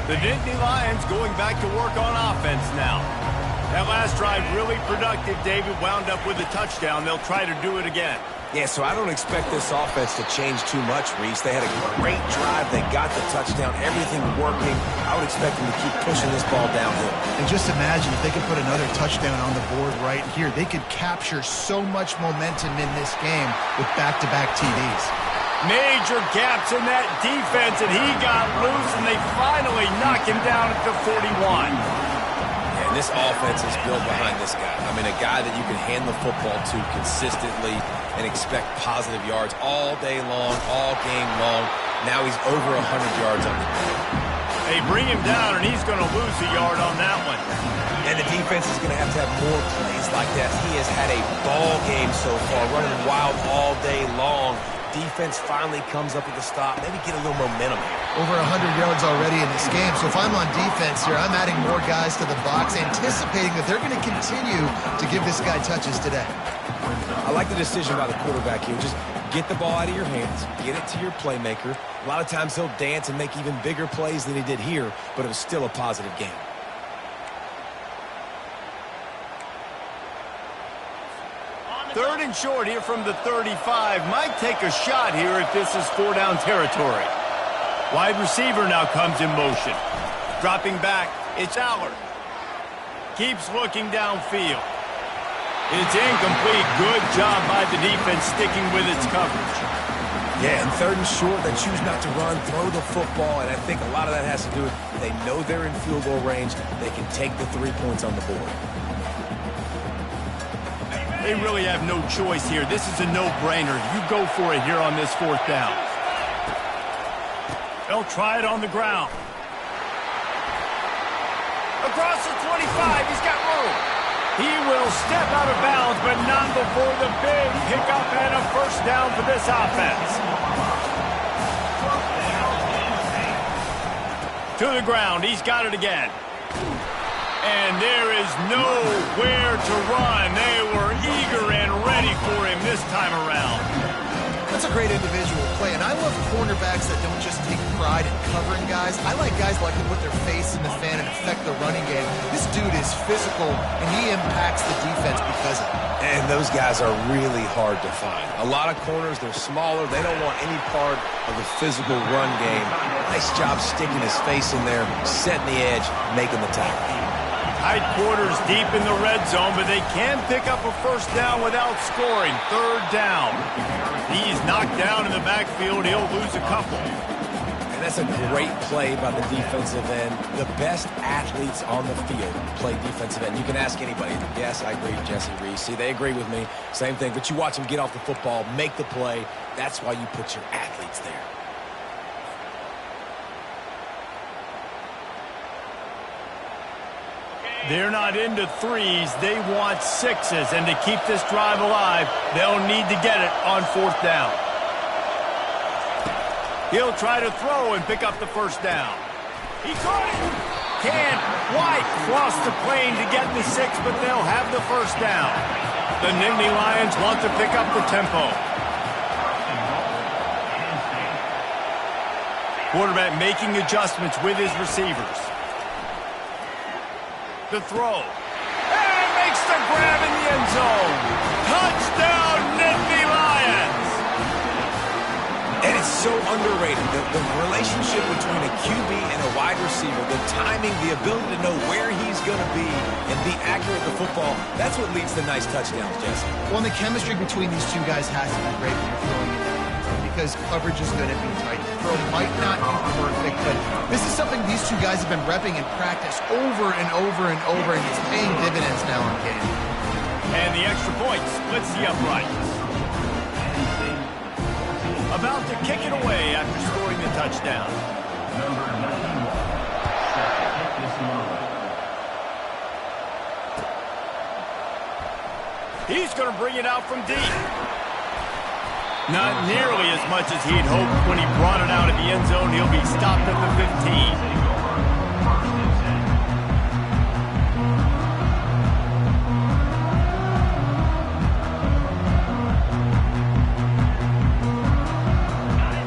The Nittany Lions going back to work on offense now. That last drive really productive. David wound up with a touchdown. They'll try to do it again. Yeah, so I don't expect this offense to change too much, Reese. They had a great drive. They got the touchdown. Everything working. I would expect them to keep pushing this ball downhill. And just imagine if they could put another touchdown on the board right here. They could capture so much momentum in this game with back-to-back TDs. Major gaps in that defense, and he got loose, and they finally knock him down at the 41. And this offense is built behind this guy. I mean, a guy that you can hand the football to consistently and expect positive yards all day long, all game long. Now he's over 100 yards on the day. They bring him down, and he's going to lose a yard on that one. And the defense is going to have more plays like that. He has had a ball game so far, running wild all day long. Defense finally comes up with a stop. Maybe get a little momentum here. Over 100 yards already in this game. So if I'm on defense here, I'm adding more guys to the box, anticipating that they're going to continue to give this guy touches today. I like the decision by the quarterback here. Just get the ball out of your hands, get it to your playmaker. A lot of times he'll dance and make even bigger plays than he did here, but it was still a positive game. Third and short here from the 35. Might take a shot here if this is 4-down territory. Wide receiver now comes in motion. Dropping back, it's Allard. Keeps looking downfield. It's incomplete. Good job by the defense sticking with its coverage. Yeah, and third and short, they choose not to run, throw the football, and I think a lot of that has to do with they know they're in field goal range. They can take the 3 points on the board. They really have no choice here. This is a no-brainer. You go for it here on this 4th down. They'll try it on the ground. Across the 25, he's got room. He will step out of bounds, but not before the big pickup and a first down for this offense. To the ground, he's got it again. And there is nowhere to run. They were eager and ready for him this time around. That's a great individual play, and I love cornerbacks that don't just take pride in covering guys. I like guys that can put their face in the fan and affect the running game. This dude is physical, and he impacts the defense because of it. And those guys are really hard to find. A lot of corners, they're smaller. They don't want any part of the physical run game. Nice job sticking his face in there, setting the edge, making the tackle. Tight quarters deep in the red zone, but they can pick up a first down without scoring. 3rd down. He's knocked down in the backfield. He'll lose a couple. And that's a great play by the defensive end. The best athletes on the field play defensive end. You can ask anybody. Yes, I agree, Jesse Reese. See, they agree with me. Same thing. But you watch them get off the football, make the play. That's why you put your athletes there. They're not into 3s. They want 6s. And to keep this drive alive, they'll need to get it on 4th down. He'll try to throw and pick up the first down. He caught it. Can't quite cross the plane to get the 6, but they'll have the first down. The Nittany Lions want to pick up the tempo. Quarterback making adjustments with his receivers. The throw. And makes the grab in the end zone. Touchdown, Nittany Lions. And it's so underrated. The relationship between a QB and a wide receiver, the timing, the ability to know where he's going to be and be accurate with the football, that's what leads to nice touchdowns, Jesse. Well, and the chemistry between these two guys has to be great when you're throwing it down, because coverage is going to be tight. The throw might not be perfect, but this is something these two guys have been repping in practice over and over and over, and it's paying dividends now in game. And the extra point splits the uprights. About to kick it away after scoring the touchdown. He's going to bring it out from deep. Not nearly as much as he'd hoped when he brought it out of the end zone. He'll be stopped at the 15.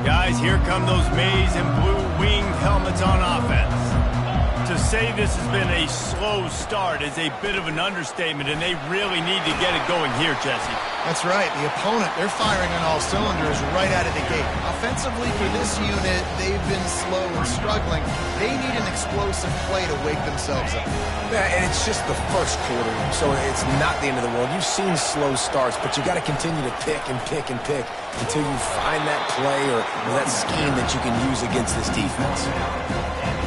Guys, here come those maize and blue winged helmets on offense. say this has been a slow start is a bit of an understatement, and they really need to get it going here, Jesse. That's right. The opponent, they're firing on all cylinders right out of the gate. Offensively for this unit, they've been slow and struggling. They need an explosive play to wake themselves up. Yeah, and it's just the first quarter, so it's not the end of the world. You've seen slow starts, but you got to continue to pick and pick and pick until you find that play or that scheme that you can use against this defense.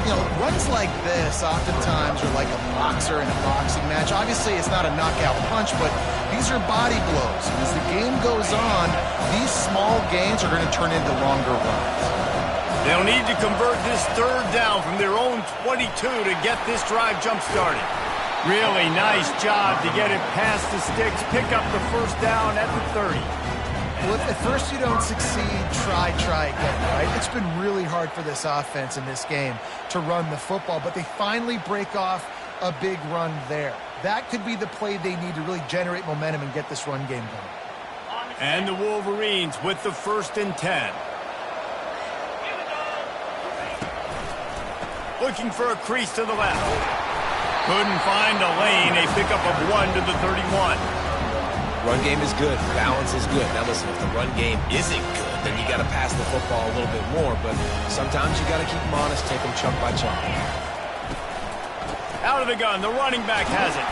You know, runs like this oftentimes are like a boxer in a boxing match. Obviously, it's not a knockout punch, but these are body blows. And as the game goes on, these small gains are going to turn into longer runs. They'll need to convert this third down from their own 22 to get this drive jump-started. Really nice job to get it past the sticks, pick up the first down at the 30. Well, if at first you don't succeed, try again, right? It's been really hard for this offense in this game to run the football, but they finally break off a big run there. That could be the play they need to really generate momentum and get this run game going. And the Wolverines with the 1st and 10. Looking for a crease to the left. Couldn't find a lane. A pickup of 1 to the 31. Run game is good. Balance is good. Now listen, if the run game isn't good, then you got to pass the football a little bit more. But sometimes you got to keep them honest, take them chunk by chunk. Out of the gun, the running back has it.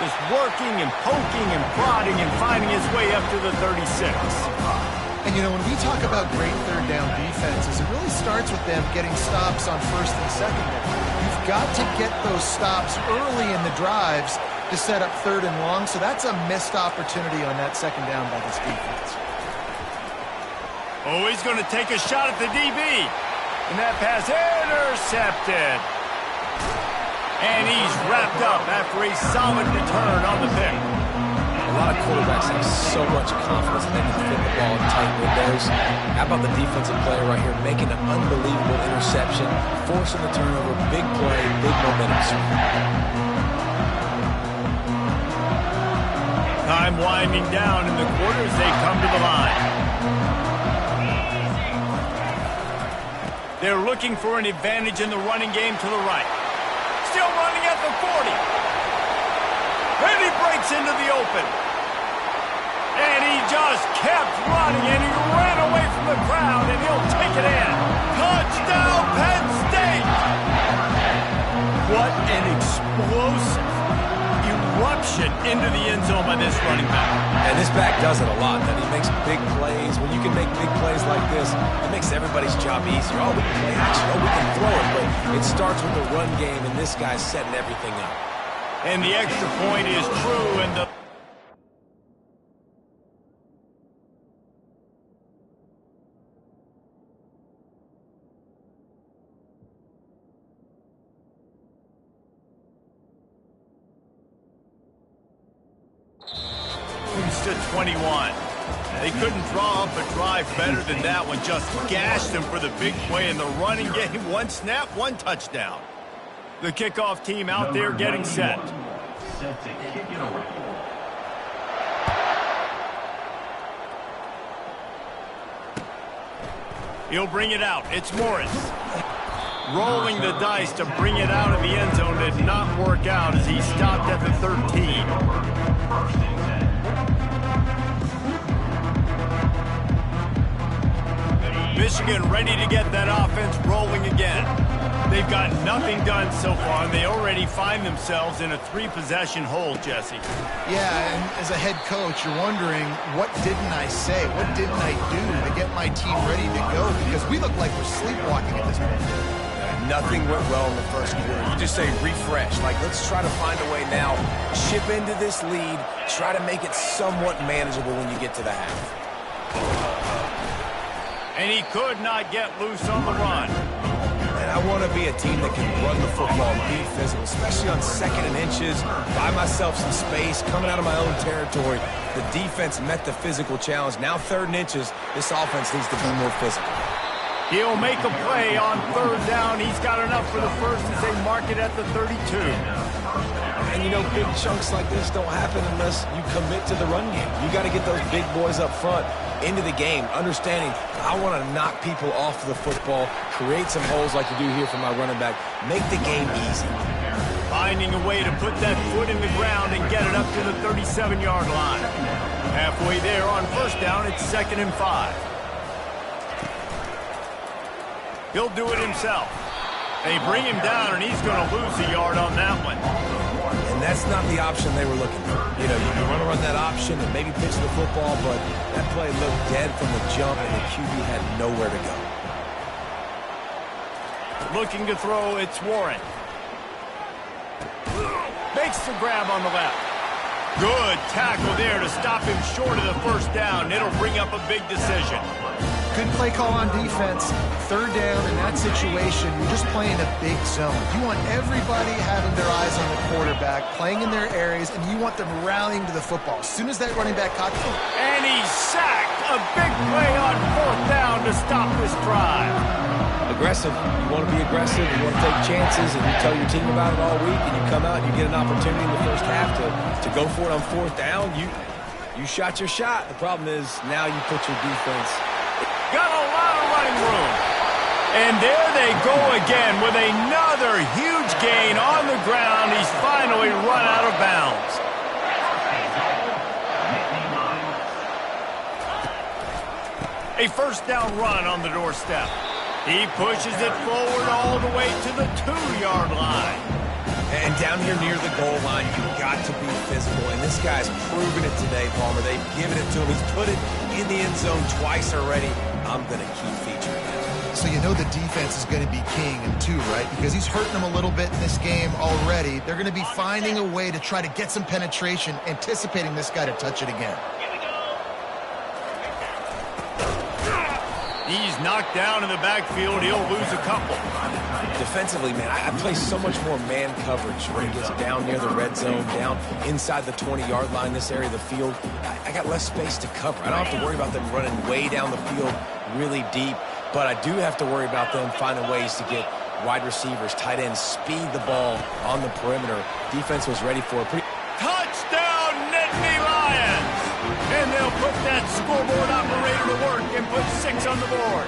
Just working and poking and prodding and finding his way up to the 36. And, you know, when we talk about great third down defenses, it really starts with them getting stops on 1st and 2nd down. You've got to get those stops early in the drives to set up 3rd and long, so that's a missed opportunity on that 2nd down by this defense. Oh, he's going to take a shot at the DB. And that pass intercepted. And he's wrapped up after a solid return on the pick. A lot of quarterbacks have so much confidence that they can fit the ball in tight windows. How about the defensive player right here making an unbelievable interception, forcing the turnover, big play, big momentum swing. Time winding down in the quarter as they come to the line. They're looking for an advantage in the running game to the right. Still running at the 40. And he breaks into the open. And he just kept running, and he ran away from the crowd, and he'll take it in. Touchdown, Penn State! What an explosive eruption into the end zone by this running back. And this back does it a lot. That he makes big plays. When you can make big plays like this, it makes everybody's job easier. Oh, we can play action. Oh, we can throw it. But it starts with the run game, and this guy's setting everything up. And the extra point is true, and the to 21. They couldn't draw up a drive better than that one. Just gashed them for the big play in the running game. One snap, one touchdown. The kickoff team out there getting set. Set to kick it away. He'll bring it out. It's Morris. Rolling the dice to bring it out of the end zone did not work out as he stopped at the 13. Michigan ready to get that offense rolling again. They've got nothing done so far, and they already find themselves in a 3-possession hole, Jesse. Yeah, and as a head coach, you're wondering, what didn't I say? What didn't I do to get my team ready to go? Because we look like we're sleepwalking at this point. Nothing went well in the first quarter. You just say refresh. Like, let's try to find a way now. Chip into this lead. Try to make it somewhat manageable when you get to the half. And he could not get loose on the run. And I want to be a team that can run the football, be physical, especially on 2nd and inches, buy myself some space, coming out of my own territory. The defense met the physical challenge. Now 3rd and inches, this offense needs to be more physical. He'll make a play on 3rd down. He's got enough for the first as they mark it at the 32. And, you know, big chunks like this don't happen unless you commit to the run game. You got to get those big boys up front. into the game, understanding I want to knock people off the football, create some holes like you do here for my running back, make the game easy. Finding a way to put that foot in the ground and get it up to the 37-yard line. Halfway there on first down, it's 2nd and 5. He'll do it himself. They bring him down, and he's going to lose a yard on that one. And that's not the option they were looking for. You know, you want to run that option and maybe pitch the football, but that play looked dead from the jump, and the QB had nowhere to go. Looking to throw, it's Warren. Makes the grab on the left. Good tackle there to stop him short of the first down. It'll bring up a big decision. Good play call on defense. 3rd down in that situation, you're just playing a big zone. You want everybody having their eyes on the quarterback, playing in their areas, and you want them rallying to the football. As soon as that running back caught the And he's sacked. A big play on 4th down to stop this drive. Aggressive. You want to be aggressive. You want to take chances, and you tell your team about it all week, and you come out and you get an opportunity in the first half to go for it on 4th down. You shot your shot. The problem is now you put your defense. Got a lot of running room. And there they go again with another huge gain on the ground. He's finally run out of bounds. A first down run on the doorstep. He pushes it forward all the way to the 2-yard line. And down here near the goal line, you've got to be physical. And this guy's proven it today, Palmer. They've given it to him. He's put it in the end zone twice already. I'm going to keep featuring that. So you know the defense is going to be king in 2, right? Because he's hurting them a little bit in this game already. They're going to be finding a way to try to get some penetration, anticipating this guy to touch it again. He's knocked down in the backfield. He'll lose a couple. Defensively, man, I play so much more man coverage when he gets down near the red zone, down inside the 20-yard line, this area of the field. I got less space to cover. I don't have to worry about them running way down the field really deep, but I do have to worry about them finding ways to get wide receivers, tight ends, speed the ball on the perimeter. Defense was ready for a pretty... Touchdown, Nittany Lions! And they'll put that scoreboard operator to work and put 6 on the board.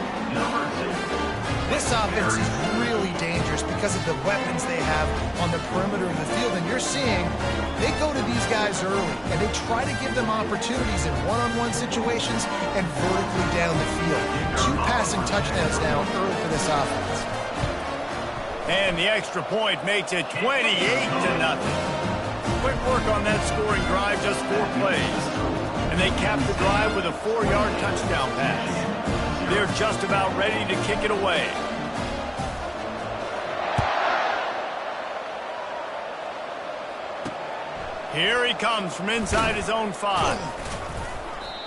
This offense is really dangerous because of the weapons they have on the perimeter of the field. And you're seeing they go to these guys early, and they try to give them opportunities in one-on-one situations and vertically down the field. 2 passing touchdowns now early for this offense. And the extra point makes it 28-0. Quick work on that scoring drive, just 4 plays. And they cap the drive with a 4-yard touchdown pass. They're just about ready to kick it away. Here he comes from inside his own 5.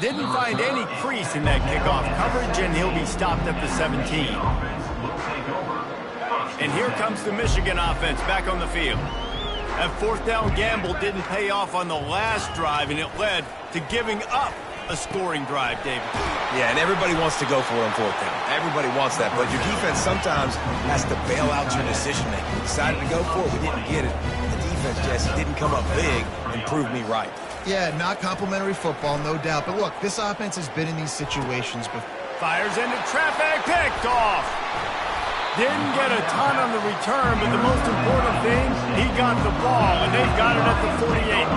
Didn't find any crease in that kickoff coverage, and he'll be stopped at the 17. And here comes the Michigan offense back on the field. That 4th down gamble didn't pay off on the last drive, and it led to giving up a scoring drive, David. Yeah, and everybody wants to go for it on 4th down. Everybody wants that, but your defense sometimes has to bail out your decision-making. We decided to go for it, we didn't get it. The defense, Jesse, didn't come up big and prove me right. Yeah, not complimentary football, no doubt. But look, this offense has been in these situations before. Fires into traffic, picked off. Didn't get a ton on the return, but the most important thing, he got the ball, and they've got it at the 48.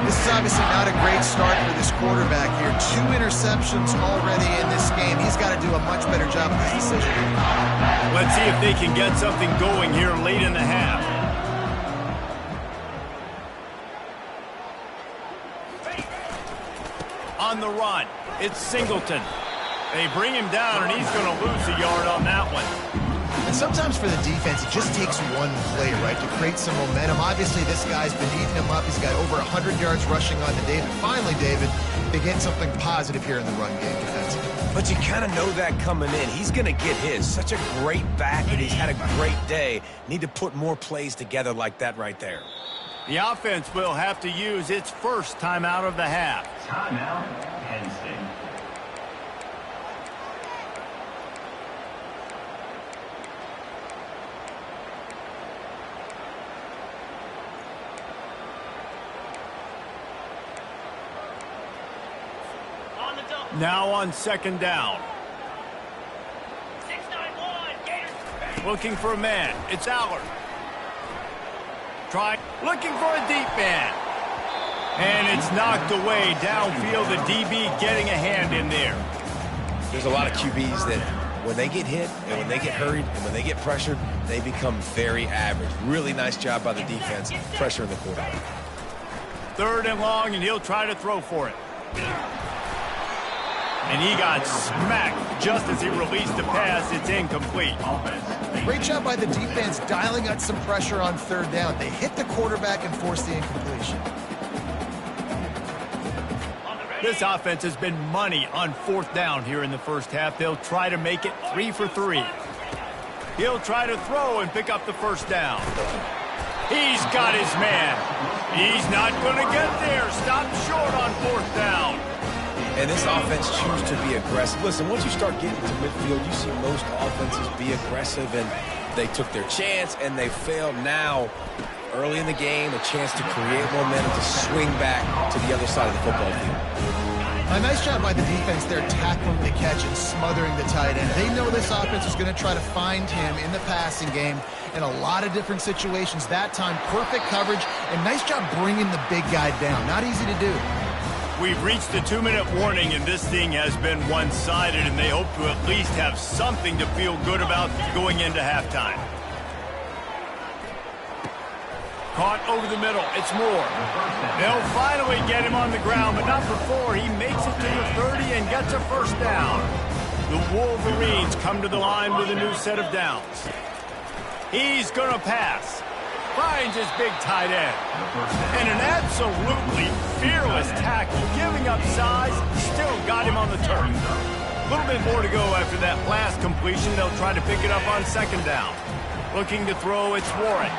This is obviously not a great start for this quarterback here. 2 interceptions already in this game. He's got to do a much better job of this decision. Let's see if they can get something going here late in the half. On the run, it's Singleton. They bring him down, and he's going to lose a yard on that one. And sometimes for the defense, it just takes one play, right, to create some momentum. Obviously, this guy's been eating him up. He's got over 100 yards rushing on to David. Finally, David, they get something positive here in the run game defensively. But you kind of know that coming in. He's going to get his. Such a great back, and he's had a great day. Need to put more plays together like that right there. The offense will have to use its first timeout of the half. Timeout, Penn State. Now on second down. Looking for a man. It's Allard. Looking for a deep man. And it's knocked away downfield. The DB getting a hand in there. There's a lot of QBs that when they get hit and when they get hurried and when they get pressured, they become very average. Really nice job by the defense pressuring the quarterback. Third and long, and he'll try to throw for it. And he got smacked just as he released the pass. It's incomplete. Great job by the defense dialing out some pressure on third down. They hit the quarterback and forced the incompletion. This offense has been money on fourth down here in the first half. They'll try to make it 3 for 3. He'll try to throw and pick up the first down. He's got his man. He's not going to get there. Stopped short on fourth down. And this offense chooses to be aggressive. Listen, once you start getting to midfield, you see most offenses be aggressive, and they took their chance, and they failed. Now, early in the game, a chance to create momentum, to swing back to the other side of the football field. A nice job by the defense there, tackling the catch and smothering the tight end. They know this offense is going to try to find him in the passing game in a lot of different situations. That time, perfect coverage, and nice job bringing the big guy down. Not easy to do. We've reached the 2-minute warning, and this thing has been one-sided, and they hope to at least have something to feel good about going into halftime. Caught over the middle. It's Moore. They'll finally get him on the ground, but not before he makes it to the 30 and gets a first down. The Wolverines come to the line with a new set of downs. He's going to pass. Finds his big tight end. And an absolutely fearless tackle, giving up size, still got him on the turf. A little bit more to go after that last completion. They'll try to pick it up on second down. Looking to throw, it's Warren.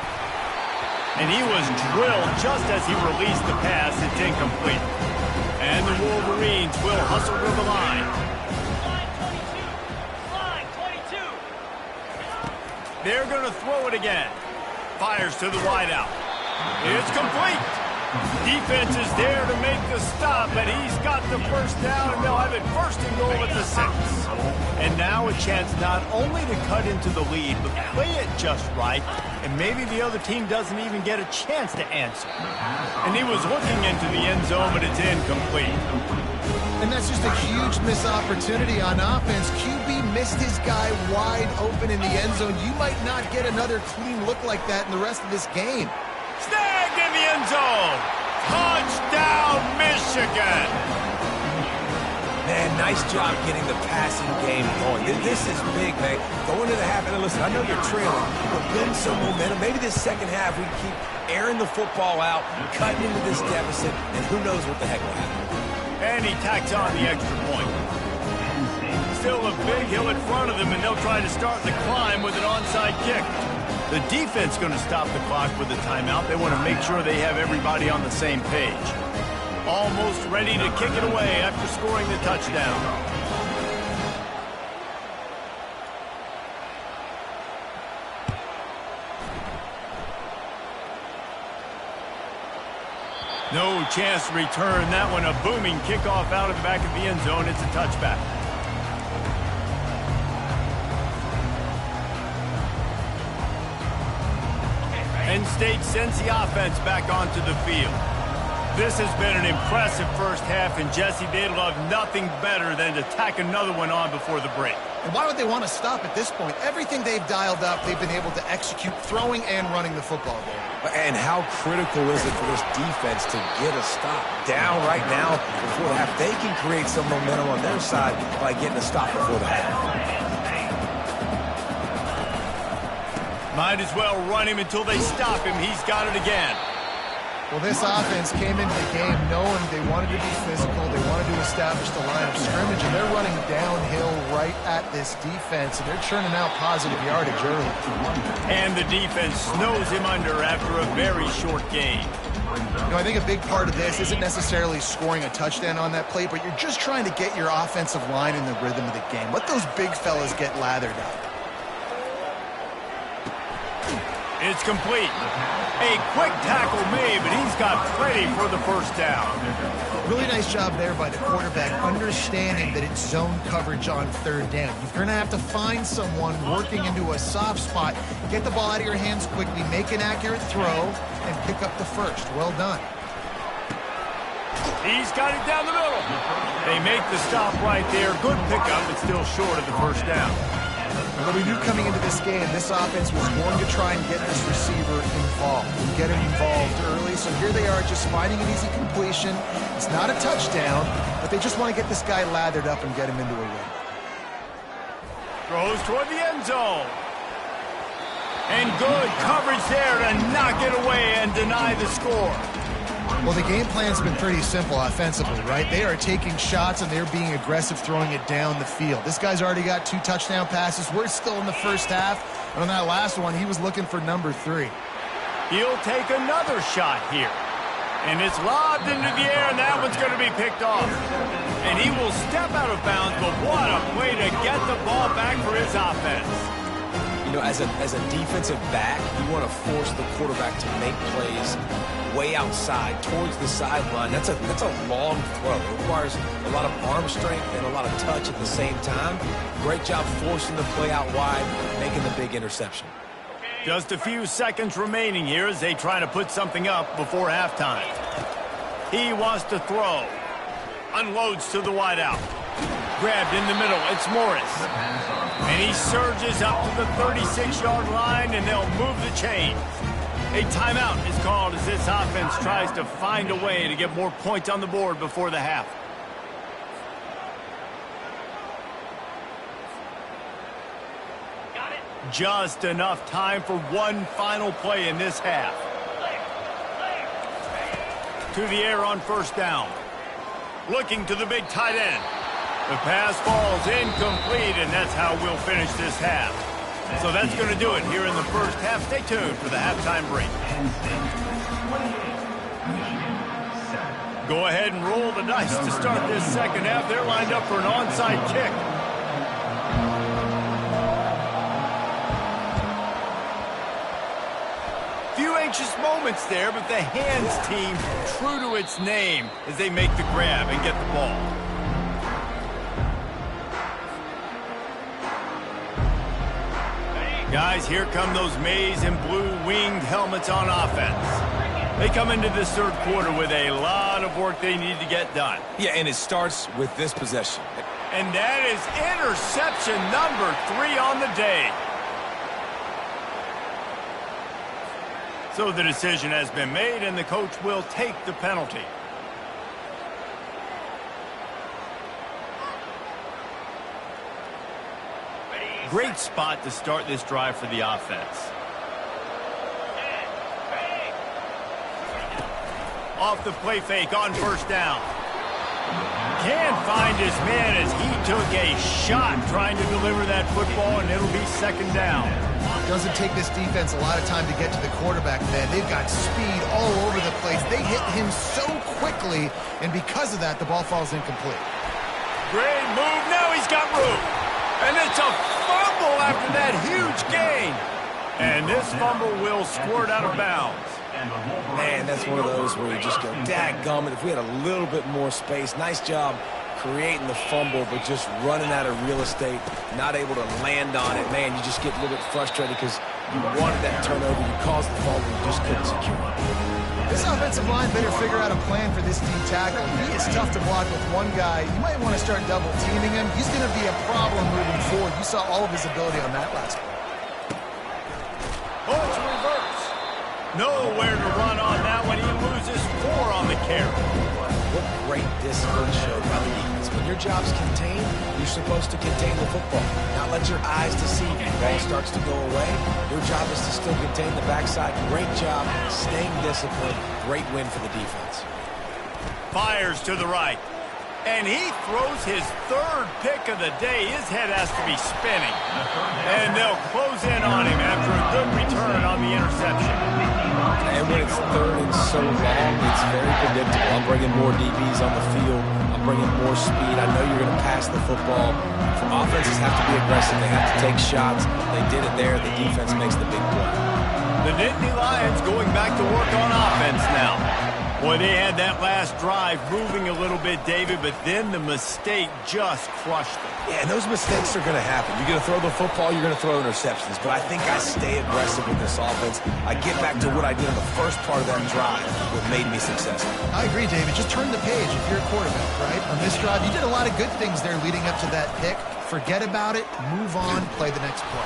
And he was drilled just as he released the pass. It's incomplete. And the Wolverines will hustle to the line. Line 22. They're going to throw it again. Fires to the wideout. It's complete. Defense is there to make the stop, but he's got the first down, and they'll have it first and goal at the 6. And now a chance not only to cut into the lead, but play it just right, and maybe the other team doesn't even get a chance to answer. And he was looking into the end zone, but it's incomplete. And that's just a huge missed opportunity on offense. QB missed his guy wide open in the end zone. You might not get another clean look like that in the rest of this game. Snagged in the end zone. Touchdown, Michigan. Man, nice job getting the passing game going. This is big, man. Go into the half, and listen, I know you're trailing, but build some momentum. Maybe this second half we keep airing the football out, cutting into this deficit, and who knows what the heck will happen. And he tacks on the extra point. Still a big hill in front of them, and they'll try to start the climb with an onside kick. The defense going to stop the clock with a timeout. They want to make sure they have everybody on the same page. Almost ready to kick it away after scoring the touchdown. No chance to return that one. A booming kickoff out of the back of the end zone. It's a touchback. Penn State sends the offense back onto the field. This has been an impressive first half, and Jesse, they'd love nothing better than to tack another one on before the break. And why would they want to stop at this point? Everything they've dialed up, they've been able to execute, throwing and running the football there. And how critical is it for this defense to get a stop down right now before the half? They can create some momentum on their side by getting a stop before the half. Might as well run him until they stop him. He's got it again. Well, this offense came into the game knowing they wanted to be physical. They wanted to establish the line of scrimmage, and they're running downhill right at this defense, and they're churning out positive yardage early. And the defense snows him under after a very short game. You know, I think a big part of this isn't necessarily scoring a touchdown on that play, but you're just trying to get your offensive line in the rhythm of the game. Let those big fellas get lathered up. It's complete. A quick tackle made, but he's got plenty for the first down. Really nice job there by the quarterback, understanding that it's zone coverage on third down. You're going to have to find someone working into a soft spot, get the ball out of your hands quickly, make an accurate throw, and pick up the first. Well done. He's got it down the middle. They make the stop right there. Good pickup, but still short of the first down. What we knew coming into this game, this offense was going to try and get this receiver involved and get him involved early. So here they are just finding an easy completion. It's not a touchdown, but they just want to get this guy lathered up and get him into a win. Throws toward the end zone. And good coverage there to knock it away and deny the score. Well, the game plan's been pretty simple offensively, right? They are taking shots and they're being aggressive, throwing it down the field. This guy's already got 2 touchdown passes. We're still in the first half. And on that last one, he was looking for number 3. He'll take another shot here. And it's lobbed into the air, and that one's going to be picked off. And he will step out of bounds, but what a way to get the ball back for his offense. You know, as a defensive back, you want to force the quarterback to make plays way outside towards the sideline. That's a long throw. It requires a lot of arm strength and a lot of touch at the same time. Great job forcing the play out wide, making the big interception. Just a few seconds remaining here as they try to put something up before halftime. He wants to throw. Unloads to the wideout. Grabbed in the middle. It's Morris. And he surges up to the 36-yard line, and they'll move the chains. A timeout is called as this offense tries to find a way to get more points on the board before the half. Just enough time for one final play in this half. To the air on first down. Looking to the big tight end. The pass falls incomplete, and that's how we'll finish this half. So that's going to do it here in the first half. Stay tuned for the halftime break. Go ahead and roll the dice to start this second half. They're lined up for an onside kick. Few anxious moments there, but the hands team true to its name as they make the grab and get the ball. Guys, here come those maize and blue winged helmets on offense. They come into this third quarter with a lot of work they need to get done. Yeah, and it starts with this possession. And that is interception number 3 on the day. So the decision has been made, and the coach will take the penalty. Great spot to start this drive for the offense. Off the play fake on first down. Can't find his man as he took a shot trying to deliver that football, and it'll be second down. Doesn't take this defense a lot of time to get to the quarterback, man. They've got speed all over the place. They hit him so quickly, and because of that, the ball falls incomplete. Great move. Now he's got room. And it's a fumble after that huge gain. And this fumble will squirt out of bounds. Man, that's one of those where you just go, dadgummit, if we had a little bit more space. Nice job creating the fumble, but just running out of real estate, not able to land on it. Man, you just get a little bit frustrated because you wanted that turnover. You caused the fumble, you just couldn't secure it. This offensive line better figure out a plan for this D tackle. He is tough to block with one guy. You might want to start double teaming him. He's going to be a problem moving forward. You saw all of his ability on that last one. Oh, it's a reverse. Nowhere to run on that one. He loses 4 on the carry. What great discipline showed by the defense. When your job's contained, you're supposed to contain the football. Not let your eyes deceive you. The ball starts to go away. Your job is to still contain the backside. Great job staying disciplined. Great win for the defense. Fires to the right. And he throws his 3rd pick of the day. His head has to be spinning. And they'll close in on him after a good return on the interception. And when it's 3rd and so long, it's very predictable. I'm bringing more DBs on the field. I'm bringing more speed. I know you're going to pass the football. Offenses have to be aggressive. They have to take shots. They did it there. The defense makes the big play. The Nittany Lions going back to work on offense now. Boy, they had that last drive moving a little bit, David, but then the mistake just crushed them. Yeah, and those mistakes are going to happen. You're going to throw the football, you're going to throw interceptions. But I think I stay aggressive with this offense. I get back to what I did in the first part of that drive, what made me successful. I agree, David. Just turn the page if you're a quarterback, right? On this drive, you did a lot of good things there leading up to that pick. Forget about it, move on, play the next play.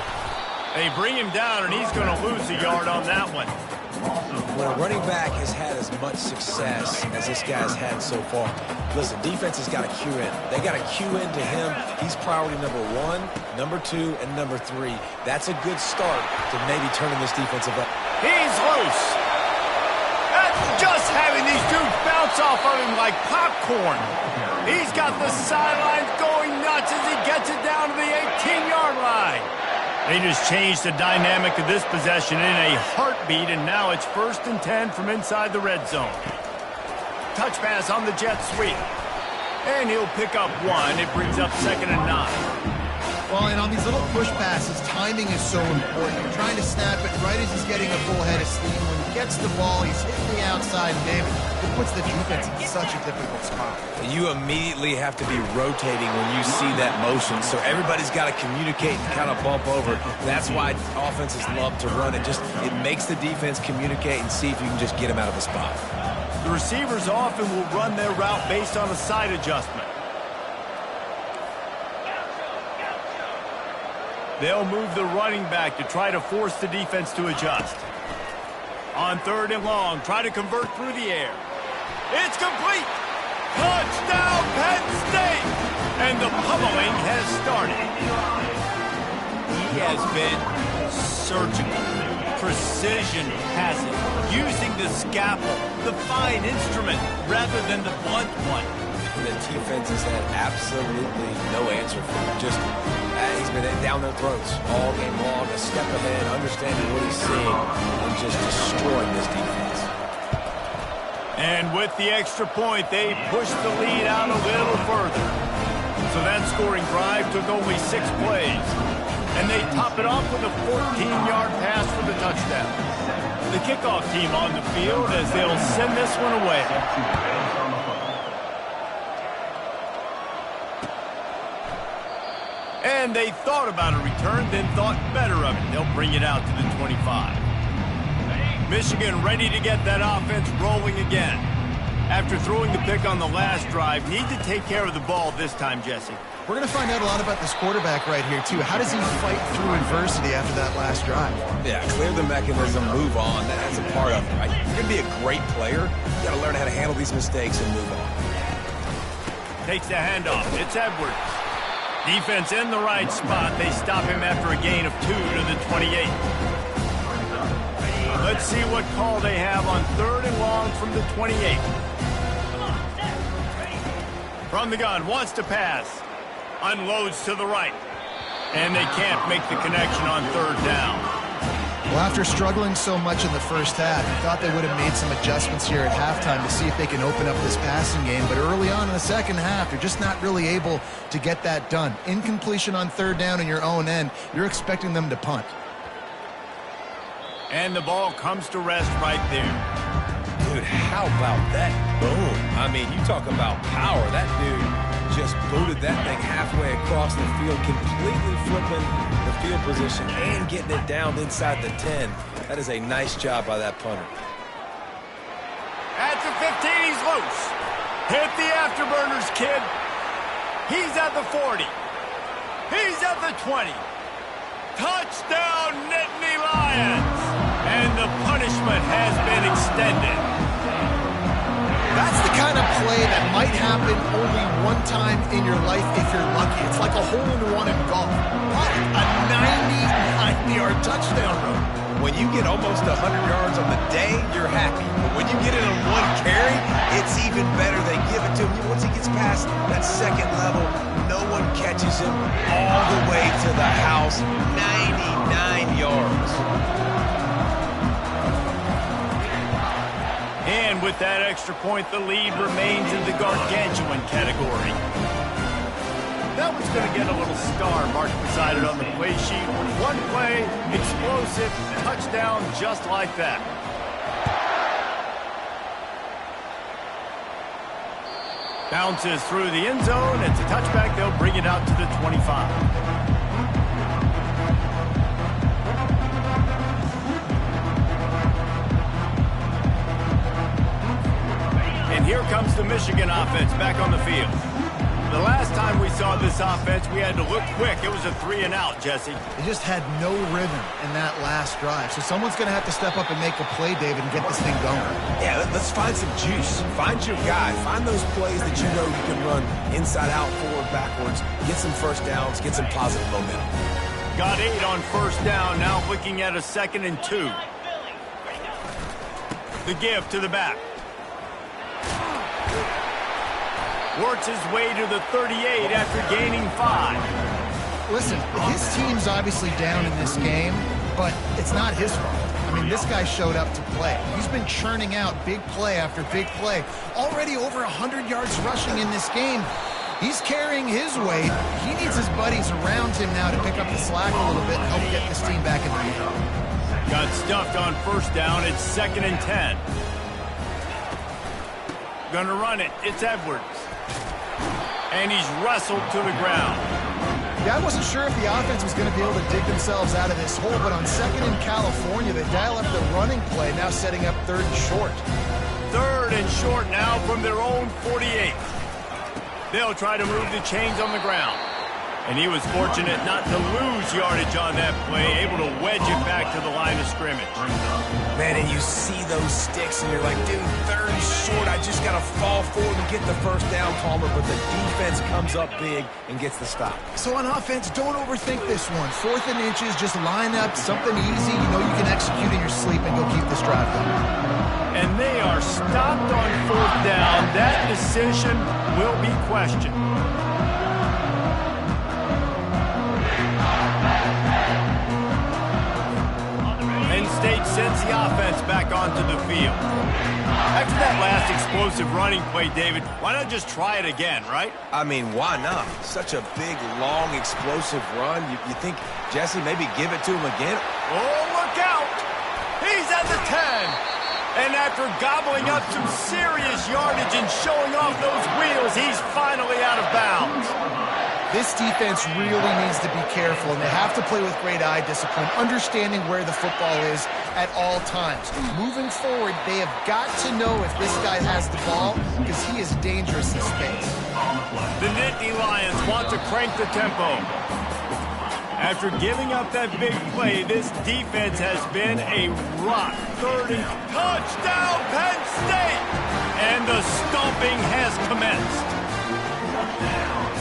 They bring him down, and he's going to lose a yard on that one. When a running back has had as much success as this guy's had so far, listen, defense has got to cue in. They got to cue into him. He's priority number 1, number 2, and number 3. That's a good start to maybe turning this defensive up. He's loose. That's just having these dudes bounce off of him like popcorn. He's got the sidelines going nuts as he gets it down to the 18-yard line. They just changed the dynamic of this possession in a heartbeat, and now it's 1st and 10 from inside the red zone. Touch pass on the jet sweep. And he'll pick up 1. It brings up 2nd and 9. Well, and on these little push passes, timing is so important. You're trying to snap it right as he's getting a full head of steam. When he gets the ball, he's hitting the outside, and it puts the defense in such a difficult spot. You immediately have to be rotating when you see that motion, so everybody's got to communicate and kind of bump over. That's why offenses love to run it. It makes the defense communicate and see if you can just get him out of the spot. The receivers often will run their route based on a side adjustment. They'll move the running back to try to force the defense to adjust. On 3rd and long, try to convert through the air. It's complete! Touchdown, Penn State! And the pummeling has started. He has been surgical, precision passing, using the scalpel, the fine instrument, rather than the blunt one. The defense has had absolutely no answer for him. He's been down their throats all game long, a step ahead, understanding what he's seeing, and just destroying this defense. And with the extra point, they pushed the lead out a little further. So that scoring drive took only 6 plays. And they top it off with a 14-yard pass for the touchdown. The kickoff team on the field as they'll send this one away. And they thought about a return, then thought better of it. They'll bring it out to the 25. Michigan ready to get that offense rolling again. After throwing the pick on the last drive, need to take care of the ball this time, Jesse. We're going to find out a lot about this quarterback right here, too. How does he fight through adversity after that last drive? Yeah, clear the mechanism, move on. That's a part of it, right? You're going to be a great player. You got to learn how to handle these mistakes and move on. Takes the handoff. It's Edwards. Defense in the right spot. They stop him after a gain of 2 to the 28. Let's see what call they have on 3rd and long from the 28. From the gun, wants to pass. Unloads to the right. And they can't make the connection on 3rd down. Well, after struggling so much in the first half, I thought they would have made some adjustments here at halftime to see if they can open up this passing game. But early on in the second half, they're just not really able to get that done. Incompletion on 3rd down in your own end, you're expecting them to punt. And the ball comes to rest right there. Dude, how about that boom? I mean, you talk about power. That dude just booted that thing halfway across the field, completely flipping the field position and getting it down inside the 10. That is a nice job by that punter. At the 15, he's loose. Hit the afterburners, kid. He's at the 40. He's at the 20. Touchdown, Nittany Lions. And the punishment has been extended. That's the kind of play that might happen only one time in your life if you're lucky. It's like a hole-in-one in golf. What? A 99-yard touchdown run. When you get almost 100 yards on the day, you're happy. But when you get it on one carry, it's even better. They give it to him. Once he gets past that 2nd level, no one catches him all the way to the house. 99 yards. And with that extra point, the lead remains in the gargantuan category. That one's going to get a little star marked beside it on the play sheet. One play, explosive, touchdown just like that. Bounces through the end zone. It's a touchback. They'll bring it out to the 25. And here comes the Michigan offense back on the field. The last time we saw this offense, we had to look quick. It was a 3-and-out, Jesse. They just had no rhythm in that last drive. So someone's going to have to step up and make a play, David, and get this thing going. Yeah, let's find some juice. Find your guy. Find those plays that you know you can run inside out, forward, backwards. Get some first downs. Get some positive momentum. Got 8 on first down. Now looking at a 2nd and 2. The give to the back. Works his way to the 38 after gaining 5. Listen, his team's obviously down in this game, but it's not his fault. I mean, this guy showed up to play. He's been churning out big play after big play. Already over 100 yards rushing in this game. He's carrying his weight. He needs his buddies around him now to pick up the slack a little bit and help get this team back in the game. Got stuffed on first down. It's 2nd and 10. Gonna run it. It's Edwards. And he's wrestled to the ground. Yeah, I wasn't sure if the offense was going to be able to dig themselves out of this hole, but on 2nd in California, they dial up the running play, now setting up 3rd and short. 3rd and short now from their own 48. They'll try to move the chains on the ground. And he was fortunate not to lose yardage on that play, able to wedge it back to the line of scrimmage. Man, and you see those sticks, and you're like, dude, 3rd and short. I just got to fall forward and get the first down, Palmer. But the defense comes up big and gets the stop. So on offense, don't overthink this one. 4th and inches, just line up something easy. You know you can execute in your sleep and go keep this drive going. And they are stopped on 4th down. That decision will be questioned. State sends the offense back onto the field. After that last explosive running play, David, why not just try it again, right? I mean, why not? Such a big, long, explosive run. You think, Jesse, maybe give it to him again? Oh, look out! He's at the 10. And after gobbling up some serious yardage and showing off those wheels, he's finally out of bounds. This defense really needs to be careful, and they have to play with great eye discipline, understanding where the football is at all times. Moving forward, they have got to know if this guy has the ball, because he is dangerous in space. The Nittany Lions want to crank the tempo. After giving up that big play, this defense has been a rock. 3rd and touchdown, Penn State! And the stomping has commenced.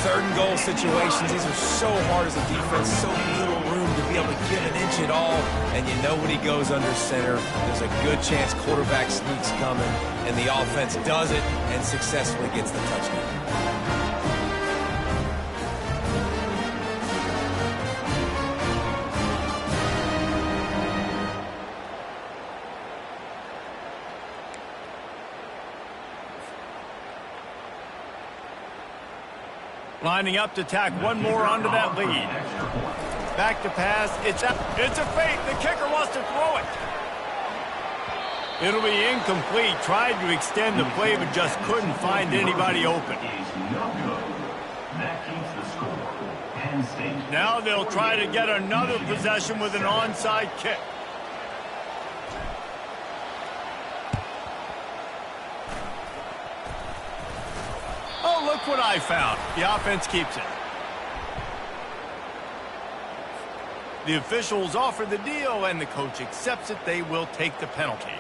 3rd and goal situations, these are so hard as a defense, so little room to be able to give an inch at all. And you know when he goes under center, there's a good chance quarterback sneaks coming, and the offense does it and successfully gets the touchdown. Lining up to tack one more onto that lead. Back to pass. It's a fake. The kicker wants to throw it. It'll be incomplete. Tried to extend the play, but just couldn't find anybody open. Now they'll try to get another possession with an onside kick. Oh, look what I found. The offense keeps it. The officials offer the deal, and the coach accepts it. They will take the penalty.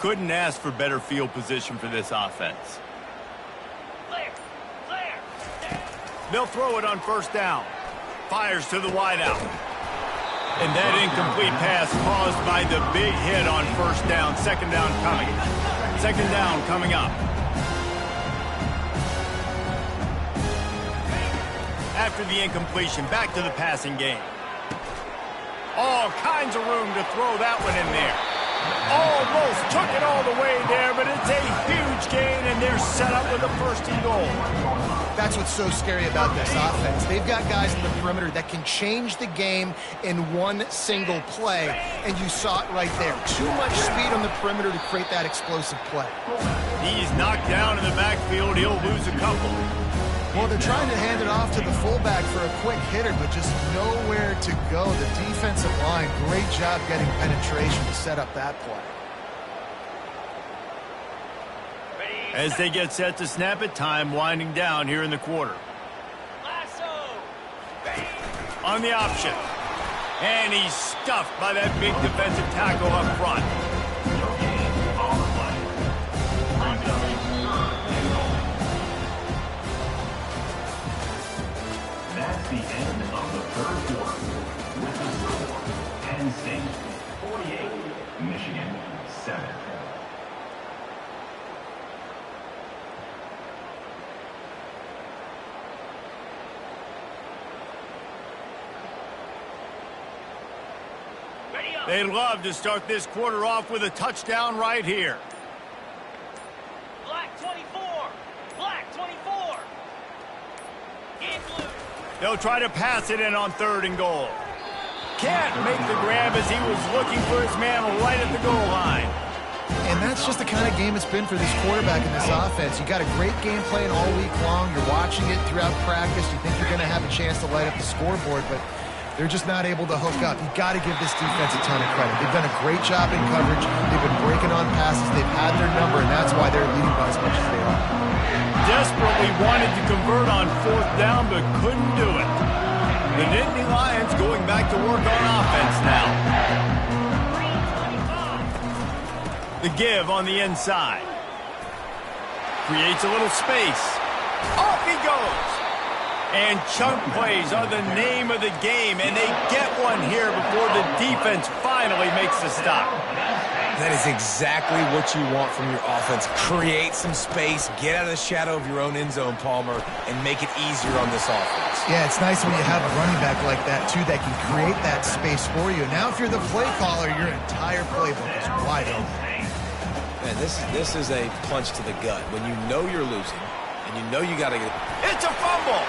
Couldn't ask for better field position for this offense. They'll throw it on first down. Fires to the wideout. And that incomplete pass caused by the big hit on first down. 2nd down coming. 2nd down coming up. After the incompletion, back to the passing game. All kinds of room to throw that one in there. Almost took it all the way there, but it's a huge gain, and they're set up with a first and goal. That's what's so scary about this offense. They've got guys in the perimeter that can change the game in one single play, and you saw it right there. Too much speed on the perimeter to create that explosive play. He's knocked down in the backfield. He'll lose a couple. Well, they're trying to hand it off to the fullback for a quick hitter, but just nowhere to go. The defensive line, great job getting penetration to set up that play. As they get set to snap it, time winding down here in the quarter. On the option. And he's stuffed by that big defensive tackle up front. That's the end of the third quarter. With the score, Penn State 48, Michigan 7. They'd love to start this quarter off with a touchdown right here. Black 24. Black 24. In blue. They'll try to pass it in on third and goal. Can't make the grab as he was looking for his man right at the goal line. And that's just the kind of game it's been for this quarterback in this offense. You got a great game plan all week long. You're watching it throughout practice. You think you're going to have a chance to light up the scoreboard, but they're just not able to hook up. You got to give this defense a ton of credit. They've done a great job in coverage. They've been breaking on passes. They've had their number, and that's why they're leading by as much as they are. Desperately wanted to convert on fourth down, but couldn't do it. The Nittany Lions going back to work on offense now. The give on the inside. Creates a little space. Off he goes. And chunk plays are the name of the game, and they get one here before the defense finally makes the stop. That is exactly what you want from your offense. Create some space, get out of the shadow of your own end zone, Palmer, and make it easier on this offense. Yeah, it's nice when you have a running back like that, too, that can create that space for you. Now, if you're the play caller, your entire playbook is wide open. Man, this is a punch to the gut. When you know you're losing, and you know you got to get... It's a fumble!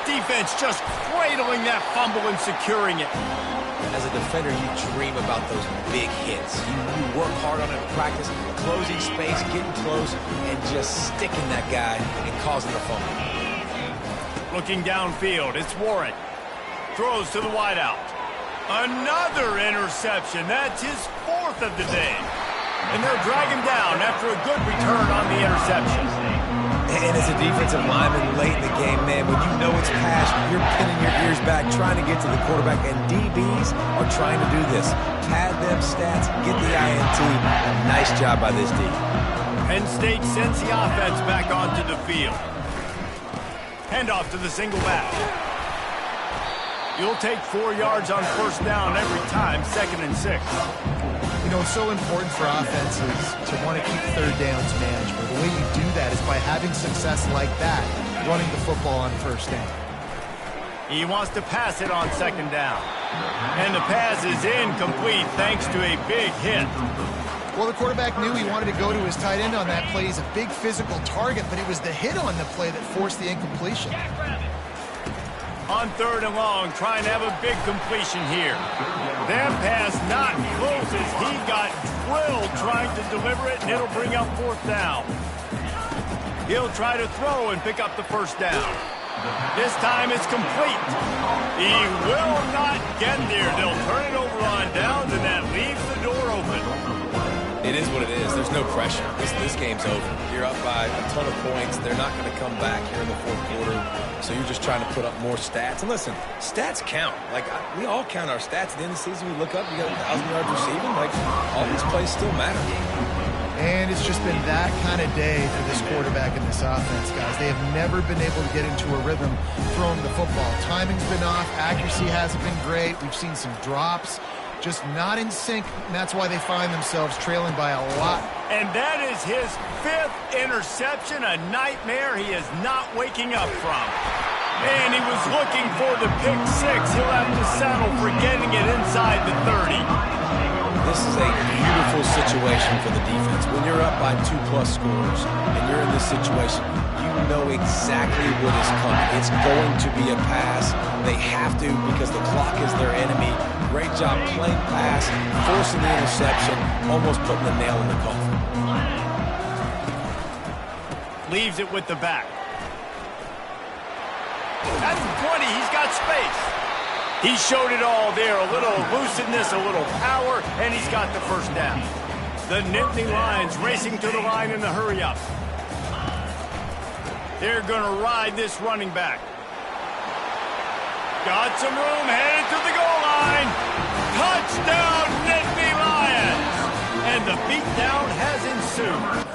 Defense just cradling that fumble and securing it. As a defender, you dream about those big hits. You work hard on it in practice, closing space, getting close, and just sticking that guy and causing the fumble. Looking downfield, it's Warren. Throws to the wideout. Another interception. That's his fourth of the day. And they'll drag him down after a good return on the interception. And as a defensive lineman late in the game, man, when you know it's past, you're pinning your ears back, trying to get to the quarterback, and DBs are trying to do this. Pad them stats, get the INT. Nice job by this D. Penn State sends the offense back onto the field. Handoff to the single back. You'll take 4 yards on first down every time, 2nd and 6. You know, it's so important for offenses to want to keep third downs manageable. The way you do that is by having success like that, running the football on first down. He wants to pass it on 2nd down. And the pass is incomplete thanks to a big hit. Well, the quarterback knew he wanted to go to his tight end on that play. He's a big physical target, but it was the hit on the play that forced the incompletion. On 3rd and long, trying to have a big completion here. That pass not close as he got drilled trying to deliver it, and it'll bring up 4th down. He'll try to throw and pick up the first down. This time it's complete. He will not get there. They'll turn it over on downs, and that leaves the door open. It is what it is. There's no pressure. This game's over. You're up by a ton of points. They're not going to come back here in the 4th quarter. So you're just trying to put up more stats. And listen, stats count. Like, we all count our stats. At the end of the season, we look up, you got 1,000 yards receiving. Like, all these plays still matter. And it's just been that kind of day for this quarterback and this offense, guys. They have never been able to get into a rhythm throwing the football. Timing's been off. Accuracy hasn't been great. We've seen some drops. Just not in sync, and that's why they find themselves trailing by a lot. And that is his 5th interception, a nightmare he is not waking up from. And he was looking for the pick six. He'll have to settle for getting it inside the 30. This is a beautiful situation for the defense. When you're up by 2+ scores and you're in this situation, you know exactly what is coming. It's going to be a pass. They have to because the clock is their enemy. Great job playing pass, forcing the interception, almost putting the nail in the coffin. Leaves it with the back. At the 20, he's got space. He showed it all there. A little elusiveness, a little power, and he's got the first down. The Nittany Lions racing to the line in the hurry-up. They're going to ride this running back. Got some room, headed to the goal line. Touchdown, Nittany Lions! And the beatdown has ensued.